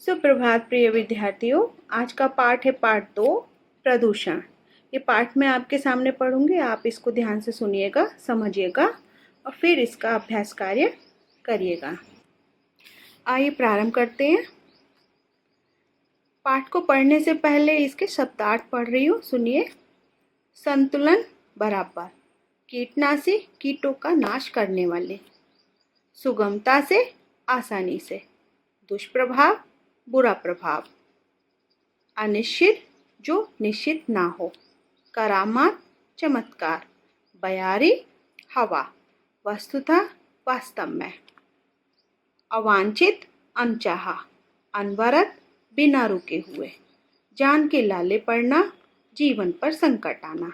सुप्रभात प्रिय विद्यार्थियों। आज का पाठ है पाठ 2 प्रदूषण। ये पाठ मैं आपके सामने पढ़ूंगी, आप इसको ध्यान से सुनिएगा, समझिएगा और फिर इसका अभ्यास कार्य करिएगा। आइए प्रारंभ करते हैं। पाठ को पढ़ने से पहले इसके शब्दार्थ पढ़ रही हूँ, सुनिए। संतुलन बराबर, कीटनाशी कीटों का नाश करने वाले, सुगमता से आसानी से, दुष्प्रभाव बुरा प्रभाव, अनिश्चित जो निश्चित ना हो, करामात चमत्कार, बयारी हवा, वस्तुतः वास्तव में, अवांछित अनचाहा, अनवरत बिना रुके हुए, जान के लाले पड़ना, जीवन पर संकट आना,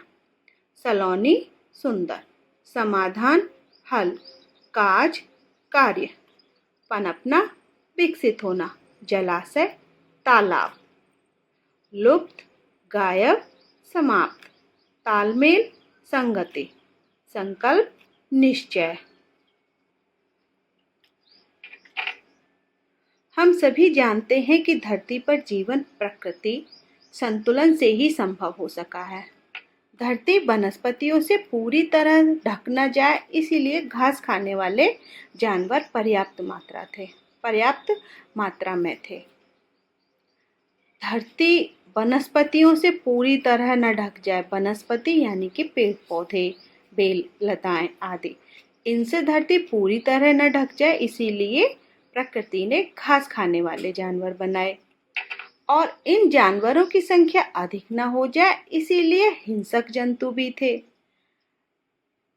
सलोनी सुंदर, समाधान हल, काज कार्य, पनपना विकसित होना, जलाशय तालाब, लुप्त गायब समाप्त, तालमेल संगति, संकल्प निश्चय। हम सभी जानते हैं कि धरती पर जीवन प्रकृति संतुलन से ही संभव हो सका है। धरती वनस्पतियों से पूरी तरह ढक न जाए, इसीलिए घास खाने वाले जानवर पर्याप्त मात्रा में थे। धरती वनस्पतियों से पूरी तरह न ढक जाए, वनस्पति यानी कि पेड़ पौधे, बेल लताएं आदि, इनसे धरती पूरी तरह न ढक जाए, इसीलिए प्रकृति ने घास खाने वाले जानवर बनाए और इन जानवरों की संख्या अधिक न हो जाए, इसीलिए हिंसक जंतु भी थे।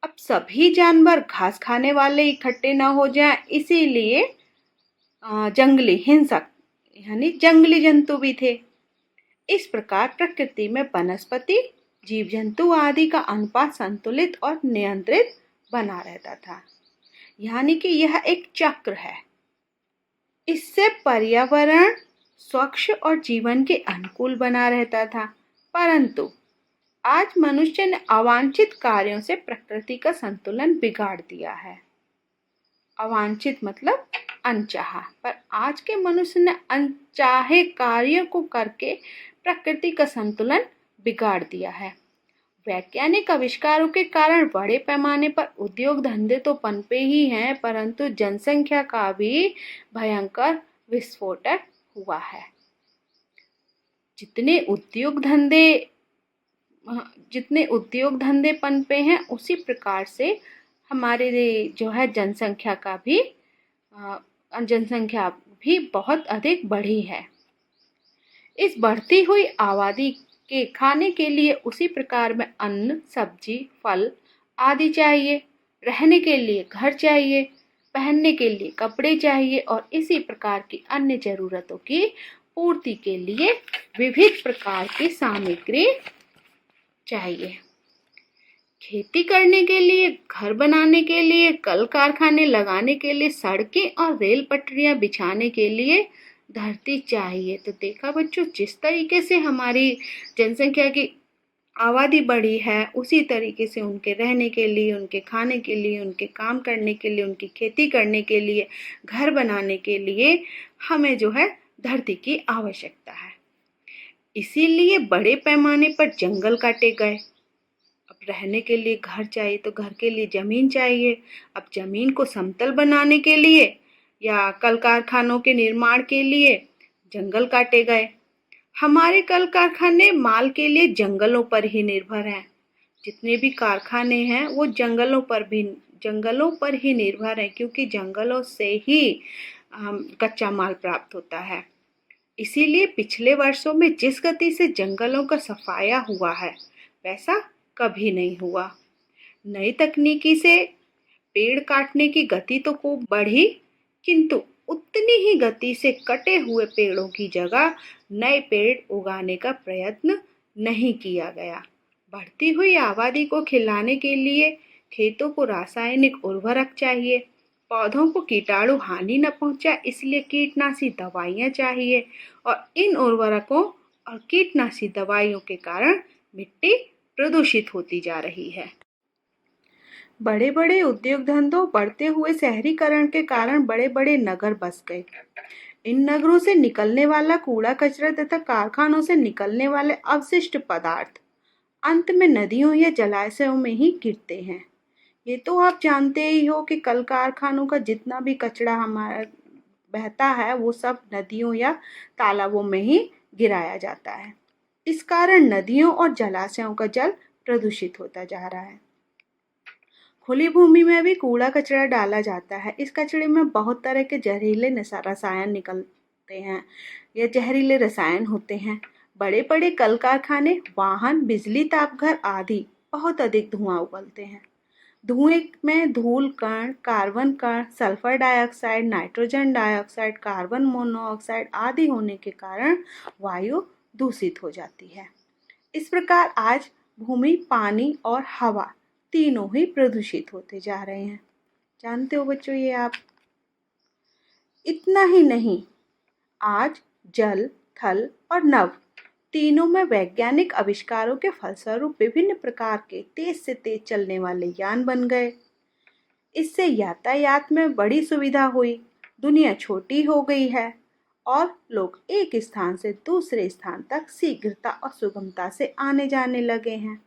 अब सभी जानवर घास खाने वाले इकट्ठे न हो जाए, इसीलिए जंगली हिंसक यानी जंगली जंतु भी थे। इस प्रकार प्रकृति में वनस्पति, जीव जंतु आदि का अनुपात संतुलित और नियंत्रित बना रहता था, यानी कि यह एक चक्र है। इससे पर्यावरण स्वच्छ और जीवन के अनुकूल बना रहता था। परंतु आज मनुष्य ने अवांछित कार्यों से प्रकृति का संतुलन बिगाड़ दिया है। अवांछित मतलब अनचाहा, पर आज के मनुष्य ने अनचाहे कार्यों को करके प्रकृति का संतुलन बिगाड़ दिया है। वैज्ञानिक आविष्कारों के कारण बड़े पैमाने पर उद्योग धंधे तो पनपे ही हैं, परंतु जनसंख्या का भी भयंकर विस्फोटक हुआ है। जितने उद्योग धंधे पनपे हैं, उसी प्रकार से हमारे जो है जनसंख्या भी बहुत अधिक बढ़ी है। इस बढ़ती हुई आबादी के खाने के लिए उसी प्रकार में अन्न, सब्जी, फल आदि चाहिए, रहने के लिए घर चाहिए, पहनने के लिए कपड़े चाहिए और इसी प्रकार की अन्य जरूरतों की पूर्ति के लिए विविध प्रकार की सामग्री चाहिए। खेती करने के लिए, घर बनाने के लिए, कल कारखाने लगाने के लिए, सड़कें और रेल पटरियां बिछाने के लिए धरती चाहिए। तो देखा बच्चों, जिस तरीके से हमारी जनसंख्या की आबादी बढ़ी है, उसी तरीके से उनके रहने के लिए, उनके खाने के लिए, उनके काम करने के लिए, उनकी खेती करने के लिए, घर बनाने के लिए हमें जो है धरती की आवश्यकता है। इसीलिए बड़े पैमाने पर जंगल काटे गए। अब रहने के लिए घर चाहिए तो घर के लिए जमीन चाहिए। अब जमीन को समतल बनाने के लिए या कल कारखानों के निर्माण के लिए जंगल काटे गए। हमारे कल कारखाने माल के लिए जंगलों पर ही निर्भर हैं। जितने भी कारखाने हैं वो जंगलों पर ही निर्भर हैं, क्योंकि जंगलों से ही कच्चा माल प्राप्त होता है। इसीलिए पिछले वर्षों में जिस गति से जंगलों का सफाया हुआ है, वैसा कभी नहीं हुआ। नई तकनीकी से पेड़ काटने की गति तो खूब बढ़ी, किंतु उतनी ही गति से कटे हुए पेड़ों की जगह नए पेड़ उगाने का प्रयत्न नहीं किया गया। बढ़ती हुई आबादी को खिलाने के लिए खेतों को रासायनिक उर्वरक चाहिए, पौधों को कीटाणु हानि न पहुंचाए इसलिए कीटनाशी दवाइयां चाहिए, और इन उर्वरकों और कीटनाशी दवाइयों के कारण मिट्टी प्रदूषित होती जा रही है। बड़े बड़े उद्योग धंधों, बढ़ते हुए शहरीकरण के कारण बड़े बड़े नगर बस गए। इन नगरों से निकलने वाला कूड़ा कचरा तथा कारखानों से निकलने वाले अवशिष्ट पदार्थ अंत में नदियों या जलाशयों में ही गिरते हैं। ये तो आप जानते ही हो कि कल कारखानों का जितना भी कचरा हमारा बहता है वो सब नदियों या तालाबों में ही गिराया जाता है। इस कारण नदियों और जलाशयों का जल प्रदूषित होता जा रहा है। खुली भूमि में भी कूड़ा कचरा डाला जाता है। इस कचरे में बहुत तरह के जहरीले रसायन निकलते हैं। ये जहरीले रसायन होते हैं। बड़े बड़े कल कारखाने, वाहन, बिजली तापघर आदि बहुत अधिक धुआं उगलते हैं। धुएं में धूल कण, कार्बन कण, sulphur dioxide, nitrogen dioxide, carbon monoxide आदि होने के कारण वायु दूषित हो जाती है। इस प्रकार आज भूमि, पानी और हवा तीनों ही प्रदूषित होते जा रहे हैं। जानते हो बच्चों ये आप। इतना ही नहीं, आज जल, थल और नभ तीनों में वैज्ञानिक आविष्कारों के फलस्वरूप विभिन्न प्रकार के तेज से तेज चलने वाले यान बन गए। इससे यातायात में बड़ी सुविधा हुई, दुनिया छोटी हो गई है और लोग एक स्थान से दूसरे स्थान तक शीघ्रता और सुगमता से आने जाने लगे हैं,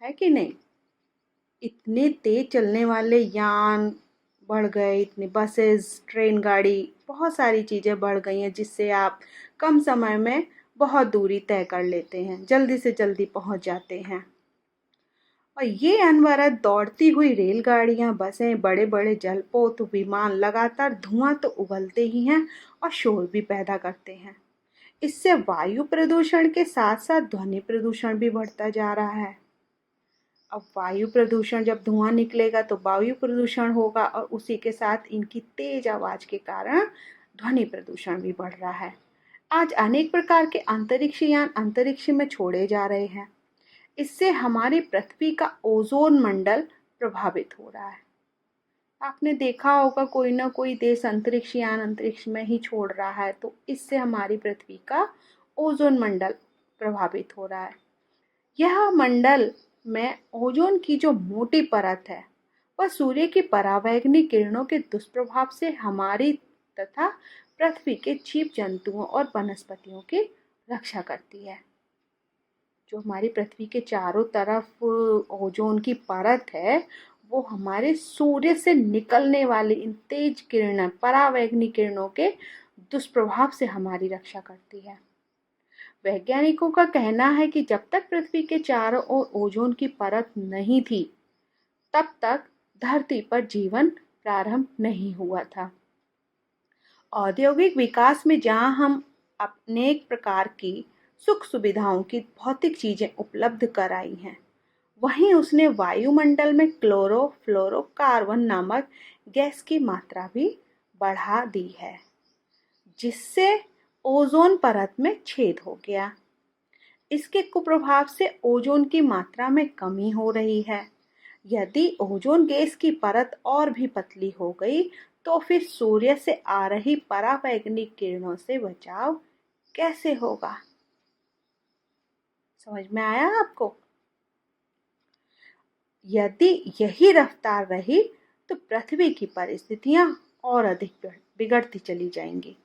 है कि नहीं। इतने तेज चलने वाले यान बढ़ गए, इतनी बसेस, ट्रेन गाड़ी, बहुत सारी चीज़ें बढ़ गई हैं जिससे आप कम समय में बहुत दूरी तय कर लेते हैं, जल्दी से जल्दी पहुंच जाते हैं। और ये अनवरत दौड़ती हुई रेलगाड़ियां, बसें, बड़े बड़े जलपोत, विमान लगातार धुआं तो उगलते ही हैं और शोर भी पैदा करते हैं। इससे वायु प्रदूषण के साथ साथ ध्वनि प्रदूषण भी बढ़ता जा रहा है। अब वायु प्रदूषण, जब धुआं निकलेगा तो वायु प्रदूषण होगा और उसी के साथ इनकी तेज आवाज के कारण ध्वनि प्रदूषण भी बढ़ रहा है। आज अनेक प्रकार के अंतरिक्ष यान अंतरिक्ष में छोड़े जा रहे हैं। इससे हमारी पृथ्वी का ओजोन मंडल प्रभावित हो रहा है। आपने देखा होगा कोई ना कोई देश अंतरिक्ष यान अंतरिक्ष में ही छोड़ रहा है, तो इससे हमारी पृथ्वी का ओजोन मंडल प्रभावित हो रहा है। यह मंडल में ओजोन की जो मोटी परत है वह सूर्य की परावैंगनी किरणों के दुष्प्रभाव से हमारी तथा पृथ्वी के जीव जंतुओं और वनस्पतियों की रक्षा करती है। जो हमारी पृथ्वी के चारों तरफ ओजोन की परत है वो हमारे सूर्य से निकलने वाली इन तेज किरणों, परावैंगनी किरणों के दुष्प्रभाव से हमारी रक्षा करती है। वैज्ञानिकों का कहना है कि जब तक पृथ्वी के चारों ओर ओजोन की परत नहीं थी तब तक धरती पर जीवन प्रारंभ नहीं हुआ था। औद्योगिक विकास में जहां हम अनेक प्रकार की सुख सुविधाओं की भौतिक चीजें उपलब्ध कराई हैं, वहीं उसने वायुमंडल में क्लोरोफ्लोरोकार्बन नामक गैस की मात्रा भी बढ़ा दी है, जिससे ओजोन परत में छेद हो गया। इसके कुप्रभाव से ओजोन की मात्रा में कमी हो रही है। यदि ओजोन गैस की परत और भी पतली हो गई तो फिर सूर्य से आ रही परावैंगनिक किरणों से बचाव कैसे होगा। समझ में आया आपको। यदि यही रफ्तार रही तो पृथ्वी की परिस्थितियां और अधिक बिगड़ती चली जाएंगी।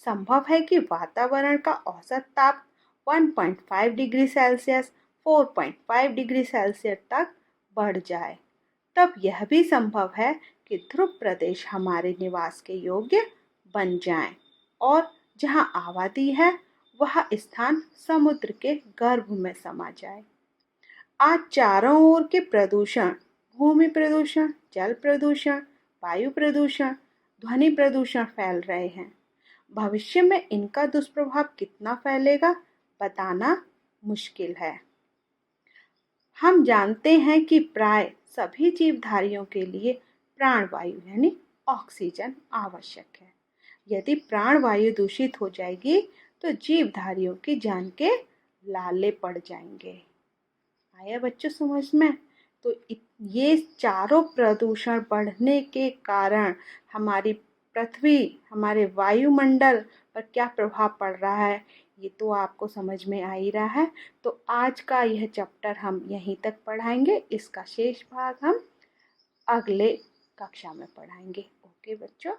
संभव है कि वातावरण का औसत ताप 1.5 डिग्री सेल्सियस 4.5 डिग्री सेल्सियस तक बढ़ जाए। तब यह भी संभव है कि ध्रुव प्रदेश हमारे निवास के योग्य बन जाएं और जहां आबादी है वह स्थान समुद्र के गर्भ में समा जाए। आज चारों ओर के प्रदूषण, भूमि प्रदूषण, जल प्रदूषण, वायु प्रदूषण, ध्वनि प्रदूषण फैल रहे हैं। भविष्य में इनका दुष्प्रभाव कितना फैलेगा बताना मुश्किल है। हम जानते हैं कि प्राय सभी जीवधारियों के लिए प्राणवायु यानी ऑक्सीजन आवश्यक है। यदि प्राणवायु दूषित हो जाएगी तो जीवधारियों की जान के लाले पड़ जाएंगे। आया बच्चों समझ में। तो ये चारों प्रदूषण बढ़ने के कारण हमारी पृथ्वी, हमारे वायुमंडल पर क्या प्रभाव पड़ रहा है ये तो आपको समझ में आ ही रहा है। तो आज का यह चैप्टर हम यहीं तक पढ़ाएंगे। इसका शेष भाग हम अगले कक्षा में पढ़ाएंगे। ओके बच्चों।